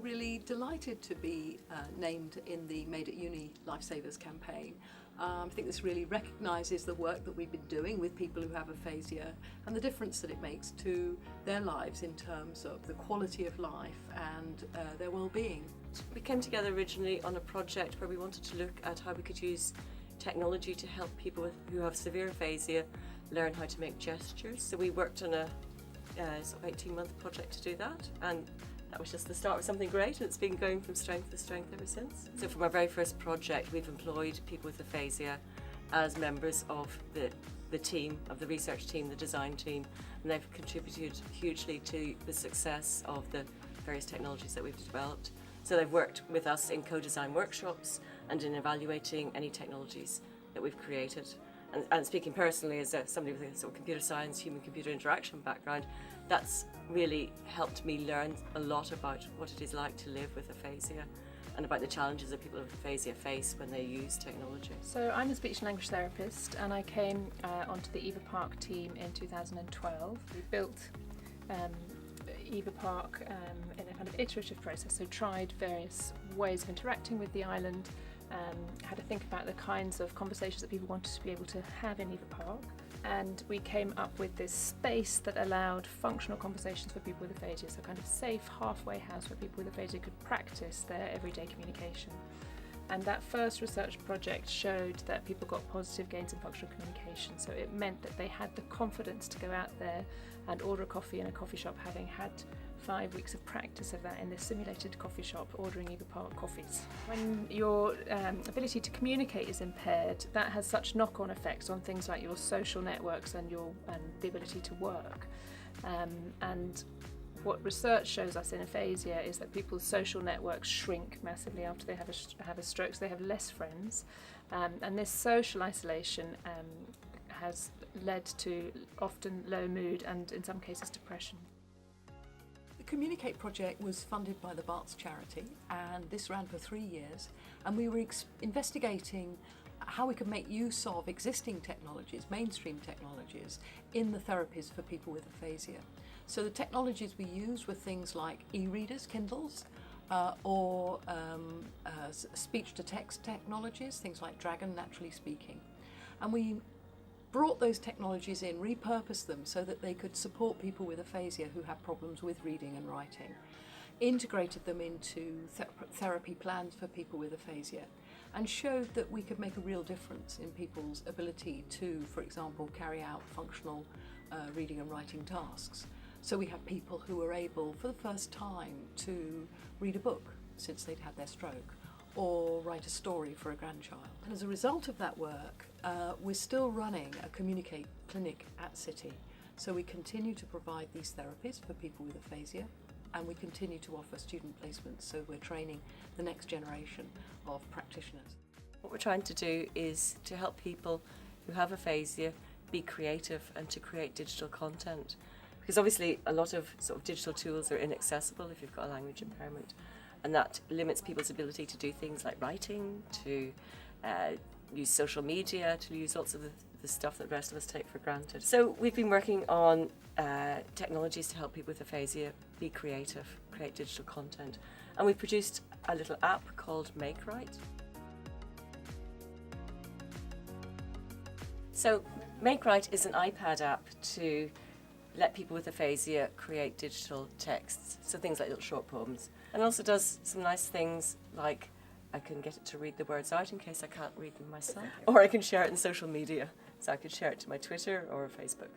we're really delighted to be named in the MadeAtUni Lifesavers campaign. I think this really recognises the work that we've been doing with people who have aphasia and the difference that it makes to their lives in terms of the quality of life and their well-being. We came together originally on a project where we wanted to look at how we could use technology to help people who have severe aphasia learn how to make gestures. So we worked on a sort of 18-month project to do that, and that was just the start of something great, and it's been going from strength to strength ever since. So from our very first project, we've employed people with aphasia as members of the team, of the research team, the design team, and they've contributed hugely to the success of the various technologies that we've developed. So they've worked with us in co-design workshops and in evaluating any technologies that we've created. And speaking personally as somebody with a sort of computer science, human-computer interaction background, that's really helped me learn a lot about what it is like to live with aphasia and about the challenges that people with aphasia face when they use technology. So I'm a speech and language therapist, and I came onto the Eva Park team in 2012. We built Eva Park in a kind of iterative process, so tried various ways of interacting with the island, had to think about the kinds of conversations that people wanted to be able to have in Eva Park, and we came up with this space that allowed functional conversations for people with aphasia, so a kind of safe halfway house where people with aphasia could practice their everyday communication. And that first research project showed that people got positive gains in functional communication, so it meant that they had the confidence to go out there and order a coffee in a coffee shop, having had 5 weeks of practice of that in this simulated coffee shop, ordering Eva Park coffees. When your ability to communicate is impaired, that has such knock-on effects on things like your social networks and the ability to work. And what research shows us in aphasia is that people's social networks shrink massively after they have a stroke, so they have less friends. And this social isolation has led to often low mood and, in some cases, depression. The Communicate project was funded by the Barts charity, and this ran for 3 years, and we were investigating how we could make use of existing technologies, mainstream technologies, in the therapies for people with aphasia. So the technologies we used were things like e-readers, Kindles, or speech-to-text technologies, things like Dragon Naturally Speaking. And we brought those technologies in, repurposed them so that they could support people with aphasia who have problems with reading and writing, integrated them into therapy plans for people with aphasia, and showed that we could make a real difference in people's ability to, for example, carry out functional reading and writing tasks. So we had people who were able, for the first time, to read a book since they'd had their stroke, or write a story for a grandchild. And as a result of that work, we're still running a Communicate clinic at City. So we continue to provide these therapies for people with aphasia, and we continue to offer student placements, so we're training the next generation of practitioners. What we're trying to do is to help people who have aphasia be creative and to create digital content. Because obviously a lot of sort of digital tools are inaccessible if you've got a language impairment, and that limits people's ability to do things like writing, to use social media, to use lots of the stuff that the rest of us take for granted. So we've been working on technologies to help people with aphasia be creative, create digital content, and we've produced a little app called MakeWrite. So MakeWrite is an iPad app to let people with aphasia create digital texts, so things like little short poems. And also does some nice things like I can get it to read the words out in case I can't read them myself, or I can share it in social media, so I could share it to my Twitter or Facebook.